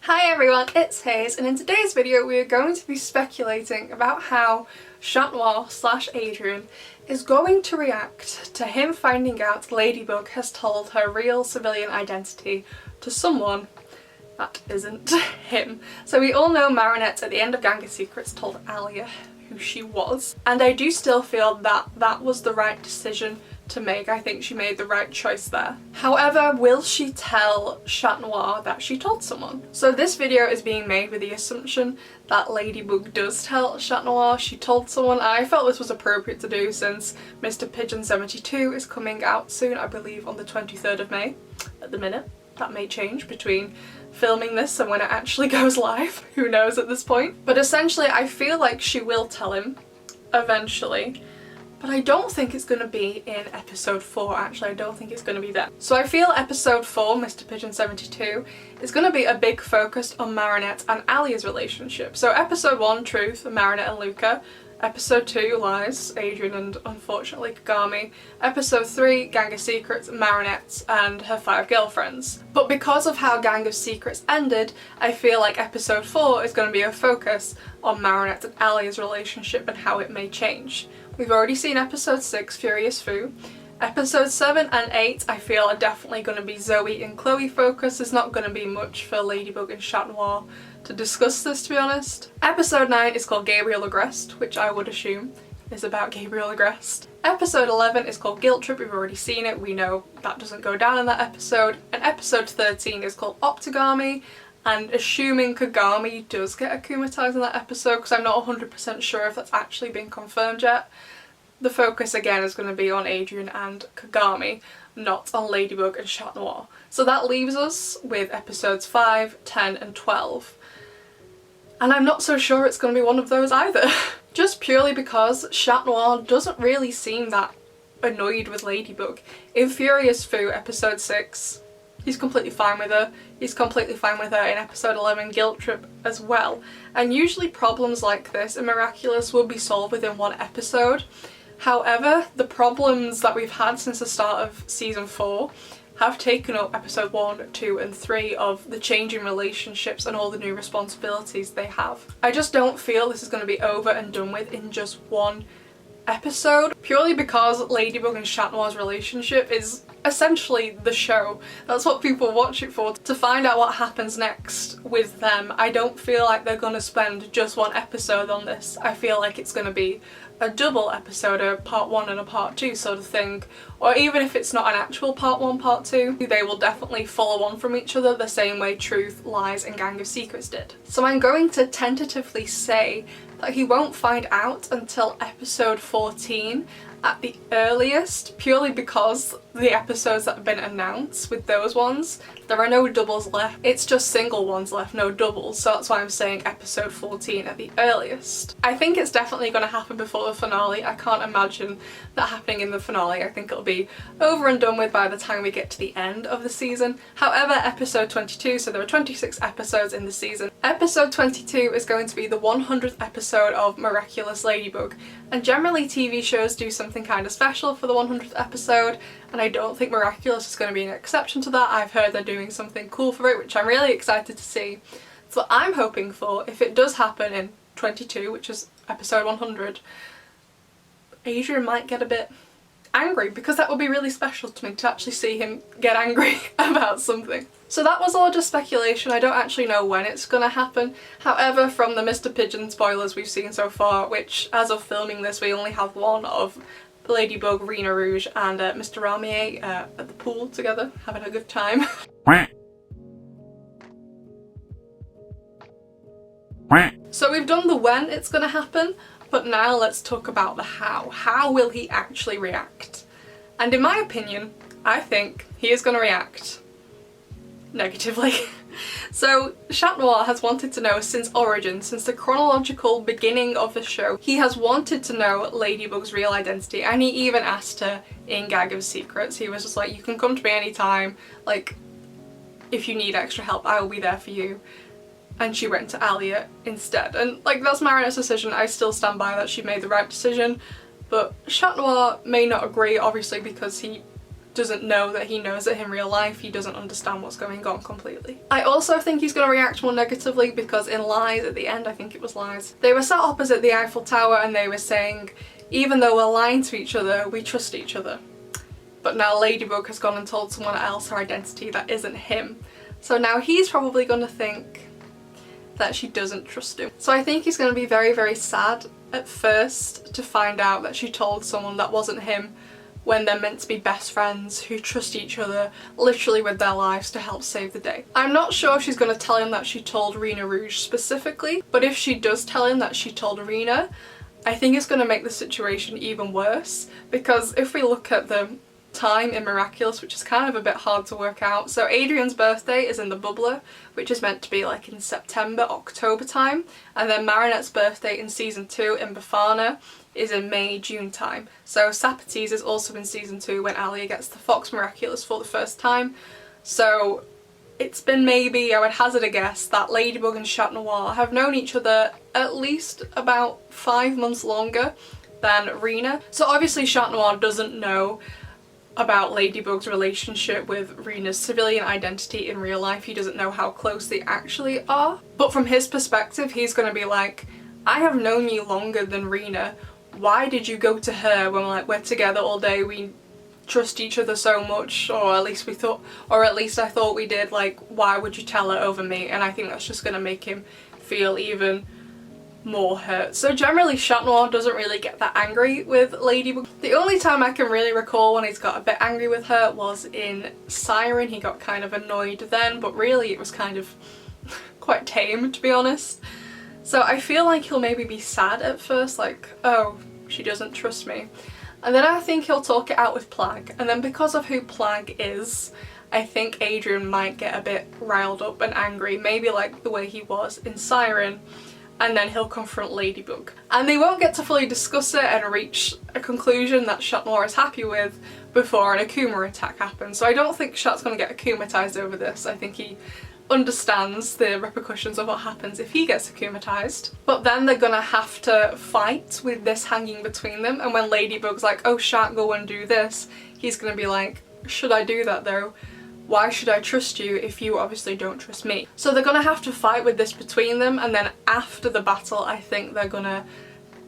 Hi everyone, it's Hayes, and in today's video we are going to be speculating about how Chat Noir / Adrian is going to react to him finding out Ladybug has told her real civilian identity to someone that isn't him. So we all know Marinette at the end of Gang of Secrets told Alia who she was, and I do still feel that that was the right decision to make. I think she made the right choice there. However, will she tell Chat Noir that she told someone? So this video is being made with the assumption that Ladybug does tell Chat Noir she told someone, and I felt this was appropriate to do since Mr. Pigeon 72 is coming out soon, I believe on the 23rd of May at the minute. That may change between filming this and when it actually goes live, who knows at this point. But essentially I feel like she will tell him eventually. But I don't think it's going to be in episode 4, actually. I don't think it's going to be then. So I feel episode 4, Mr. Pigeon 72, is going to be a big focus on Marinette and Alia's relationship. So episode 1, Truth, Marinette and Luca. Episode 2, Lies, Adrian and unfortunately Kagami. Episode 3, Gang of Secrets, Marinette and her 5 girlfriends. But because of how Gang of Secrets ended, I feel like episode 4 is going to be a focus on Marinette and Alia's relationship and how it may change. We've already seen episode 6, Furious Fu. Episode 7 and 8 I feel are definitely going to be Zoe and Chloe focus. There's not going to be much for Ladybug and Chat Noir to discuss this, to be honest. Episode 9 is called Gabriel Agreste, which I would assume is about Gabriel Agreste. Episode 11 is called Guilt Trip. We've already seen it. We know that doesn't go down in that episode. And episode 13 is called Optigami. And assuming Kagami does get akumatized in that episode, because I'm not 100% sure if that's actually been confirmed yet, the focus again is going to be on Adrian and Kagami, not on Ladybug and Chat Noir. So that leaves us with episodes 5, 10 and 12. And I'm not so sure it's going to be one of those either. Just purely because Chat Noir doesn't really seem that annoyed with Ladybug. In Furious Fu, episode 6, he's completely fine with her. He's completely fine with her in episode 11, Guilt Trip, as well. And usually problems like this in Miraculous will be solved within one episode. However, the problems that we've had since the start of season 4 have taken up episode 1, 2 and 3 of the changing relationships and all the new responsibilities they have. I just don't feel this is going to be over and done with in just one episode, purely because Ladybug and Chat Noir's relationship is essentially the show. That's what people watch it for, to find out what happens next with them. I don't feel like they're going to spend just one episode on this. I feel like it's going to be a double episode, a part 1 and a part 2 sort of thing, or even if it's not an actual part 1, part 2, they will definitely follow on from each other the same way Truth, Lies and Gang of Secrets did. So I'm going to tentatively say that he won't find out until episode 14 at the earliest, purely because the episodes that have been announced with those ones, there are no doubles left. It's just single ones left, no doubles, so that's why I'm saying episode 14 at the earliest. I think it's definitely going to happen before the finale. I can't imagine that happening in the finale. I think it'll be over and done with by the time we get to the end of the season. However, episode 22, so there are 26 episodes in the season. Episode 22 is going to be the 100th episode of Miraculous Ladybug, and generally TV shows do something kind of special for the 100th episode, and I don't think Miraculous is going to be an exception to that. I've heard they're doing something cool for it, which I'm really excited to see. So what I'm hoping for, if it does happen in 22, which is episode 100, Adrian might get a bit angry, because that would be really special to me to actually see him get angry about something. So that was all just speculation. I don't actually know when it's gonna happen. However, from the Mr. Pigeon spoilers we've seen so far, which as of filming this we only have one of Ladybug, Rena Rouge and Mr. Ramier at the pool together, having a good time. So we've done the when it's gonna happen, but now let's talk about the how. How will he actually react? And in my opinion, I think he is gonna react negatively. So Chat Noir has wanted to know since origin, since the chronological beginning of the show, he has wanted to know Ladybug's real identity, and he even asked her in Gang of Secrets. He was just like, you can come to me anytime, like if you need extra help I will be there for you. And she went to Alia instead, and like that's Marinette's decision. I still stand by that she made the right decision, but Chat Noir may not agree, obviously, because he doesn't know that he knows it in real life. He doesn't understand what's going on completely. I also think he's going to react more negatively because in Lies, at the end, I think it was Lies, they were sat opposite the Eiffel Tower and they were saying, even though we're lying to each other, we trust each other. But now Ladybug has gone and told someone else her identity that isn't him. So now he's probably going to think that she doesn't trust him. So I think he's going to be very, very sad at first to find out that she told someone that wasn't him, when they're meant to be best friends who trust each other literally with their lives to help save the day. I'm not sure if she's going to tell him that she told Rena Rouge specifically, but if she does tell him that she told Rena, I think it's going to make the situation even worse, because if we look at the time in Miraculous, which is kind of a bit hard to work out, so Adrian's birthday is in the Bubbler, which is meant to be like in September, October time, and then Marinette's birthday in season 2 in Befana is in May, June time. So Sapatee's is also in season 2 when Alia gets the Fox Miraculous for the first time. So it's been, maybe, I would hazard a guess, that Ladybug and Chat Noir have known each other at least about 5 months longer than Rena. So obviously Chat Noir doesn't know about Ladybug's relationship with Rena's civilian identity in real life. He doesn't know how close they actually are. But from his perspective, he's going to be like, I have known you longer than Rena. Why did you go to her when we're together all day? We trust each other so much, or at least we thought, or at least I thought we did. Like, why would you tell her over me? And I think that's just going to make him feel even more hurt. So generally Chat Noir doesn't really get that angry with Ladybug. The only time I can really recall when he's got a bit angry with her was in Siren. He got kind of annoyed then, but really it was kind of quite tame, to be honest. So I feel like he'll maybe be sad at first, like, oh, she doesn't trust me. And then I think he'll talk it out with Plag. And then because of who Plag is, I think Adrian might get a bit riled up and angry, maybe like the way he was in Siren. And then he'll confront Ladybug. And they won't get to fully discuss it and reach a conclusion that Chat Noir is happy with before an Akuma attack happens. So I don't think Chat's going to get Akumatized over this. I think he understands the repercussions of what happens if he gets Akumatized. But then they're gonna have to fight with this hanging between them, and when Ladybug's like, oh Chat, go and do this, he's gonna be like, should I do that though? Why should I trust you if you obviously don't trust me? So they're gonna have to fight with this between them, and then after the battle I think they're gonna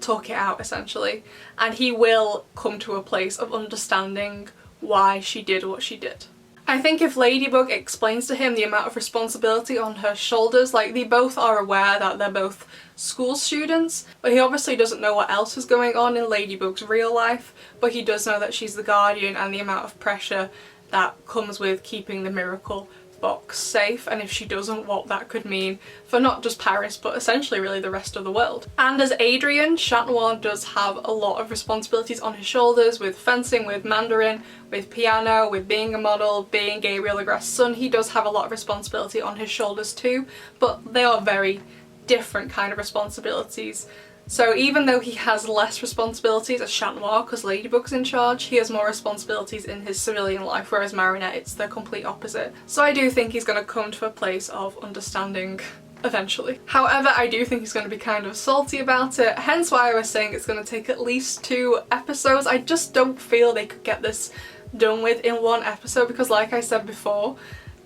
talk it out essentially, and he will come to a place of understanding why she did what she did. I think if Ladybug explains to him the amount of responsibility on her shoulders, like they both are aware that they're both school students, but he obviously doesn't know what else is going on in Ladybug's real life, but he does know that she's the guardian and the amount of pressure that comes with keeping the miracle box safe, and if she doesn't, what that could mean for not just Paris but essentially really the rest of the world. And as Adrian, Chat Noir does have a lot of responsibilities on his shoulders with fencing, with Mandarin, with piano, with being a model, being Gabriel Legras' son. He does have a lot of responsibility on his shoulders too, but they are very different kind of responsibilities. So even though he has less responsibilities as Chat Noir because Ladybug's in charge, he has more responsibilities in his civilian life, whereas Marinette, it's the complete opposite. So I do think he's going to come to a place of understanding eventually. However, I do think he's going to be kind of salty about it, hence why I was saying it's going to take at least 2 episodes. I just don't feel they could get this done with in 1 episode, because like I said before,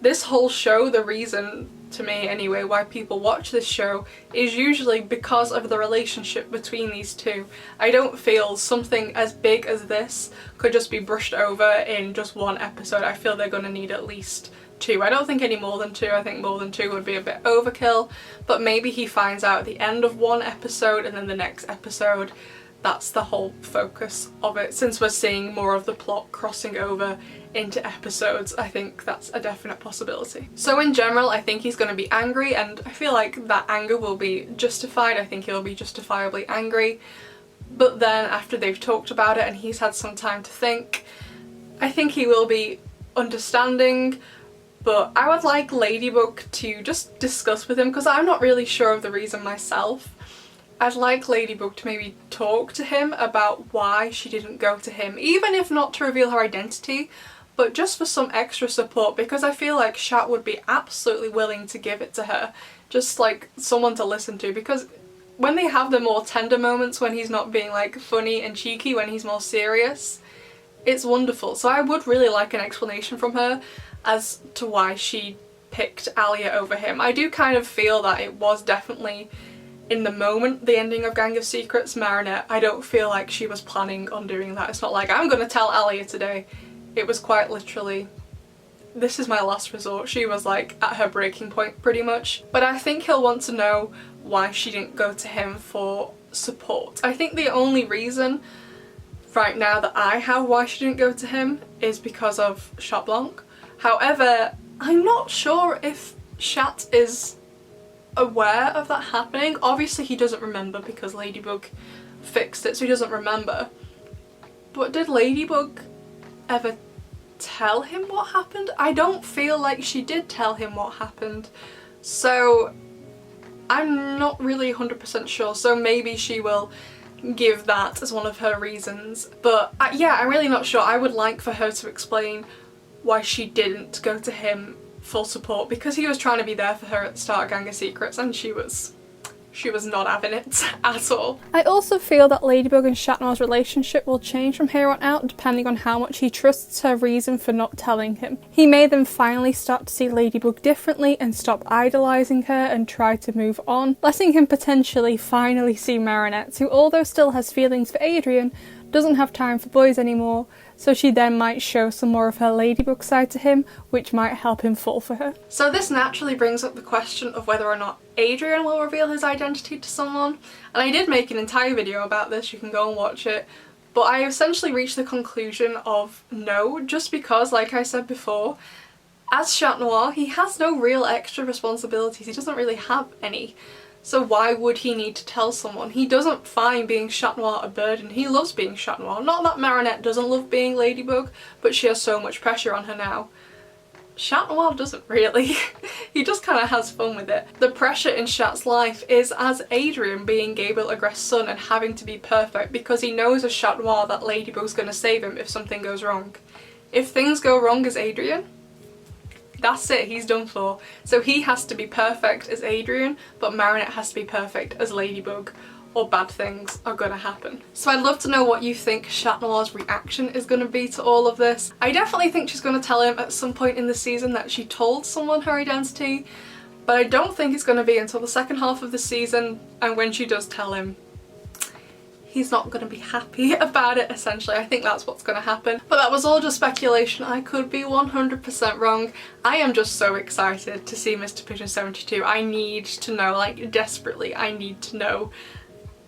this whole show, the reason, to me anyway, why people watch this show is usually because of the relationship between these two. I don't feel something as big as this could just be brushed over in just 1 episode. I feel they're going to need at least 2. I don't think any more than 2. I think more than 2 would be a bit overkill, but maybe he finds out at the end of 1 episode and then the next episode that's the whole focus of it. Since we're seeing more of the plot crossing over into episodes, I think that's a definite possibility. So in general, I think he's going to be angry, and I feel like that anger will be justified. I think he'll be justifiably angry. But then after they've talked about it and he's had some time to think, I think he will be understanding. But I would like Ladybug to just discuss with him, because I'm not really sure of the reason myself. I'd like Ladybug to maybe talk to him about why she didn't go to him, even if not to reveal her identity, but just for some extra support, because I feel like Chat would be absolutely willing to give it to her, just like someone to listen to, because when they have the more tender moments, when he's not being like funny and cheeky, when he's more serious, it's wonderful. So I would really like an explanation from her as to why she picked Alia over him. I do kind of feel that it was definitely in the moment, the ending of Gang of Secrets. Marinette, I don't feel like she was planning on doing that. It's not like, I'm gonna tell Alia today. It was quite literally, this is my last resort. She was like at her breaking point pretty much. But I think he'll want to know why she didn't go to him for support. I think the only reason right now that I have why she didn't go to him is because of Chat Blanc. However, I'm not sure if Chat is aware of that happening. Obviously he doesn't remember because Ladybug fixed it, so he doesn't remember. But did Ladybug ever tell him what happened? I don't feel like she did tell him what happened, so I'm not really 100% sure. So maybe she will give that as one of her reasons. But yeah, I'm really not sure. I would like for her to explain why she didn't go to him for support, because he was trying to be there for her at the start of Gang of Secrets and she was not having it at all. I also feel that Ladybug and Chat Noir's relationship will change from here on out depending on how much he trusts her reason for not telling him. He may then finally start to see Ladybug differently and stop idolising her and try to move on, letting him potentially finally see Marinette, who although still has feelings for Adrien, doesn't have time for boys anymore, so she then might show some more of her Ladybug side to him, which might help him fall for her. So this naturally brings up the question of whether or not Adrien will reveal his identity to someone, and I did make an entire video about this, you can go and watch it, but I essentially reached the conclusion of no, just because, like I said before, as Chat Noir, he has no real extra responsibilities, he doesn't really have any. So why would he need to tell someone? He doesn't find being Chat Noir a burden. He loves being Chat Noir. Not that Marinette doesn't love being Ladybug, but she has so much pressure on her now. Chat Noir doesn't really. He just kind of has fun with it. The pressure in Chat's life is as Adrien being Gabriel Agrest's son and having to be perfect, because he knows as Chat Noir that Ladybug's going to save him if something goes wrong. If things go wrong as Adrien, that's it, he's done for. So he has to be perfect as Adrien, but Marinette has to be perfect as Ladybug, or bad things are gonna happen. So I'd love to know what you think Chat Noir's reaction is gonna be to all of this. I definitely think she's gonna tell him at some point in the season that she told someone her identity, but I don't think it's gonna be until the second half of the season, and when she does tell him, he's not going to be happy about it, essentially. I think that's what's going to happen. But that was all just speculation. I could be 100% wrong. I am just so excited to see Mr. Pigeon 72. I need to know, like desperately, I need to know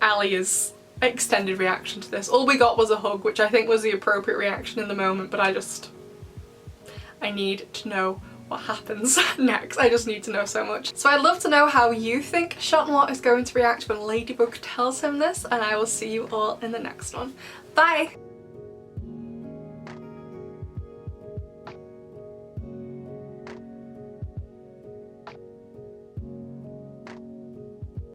Alia's extended reaction to this. All we got was a hug, which I think was the appropriate reaction in the moment, but I need to know what happens next. I just need to know so much. So I'd love to know how you think Chat Noir is going to react when Ladybug tells him this, and I will see you all in the next one. Bye!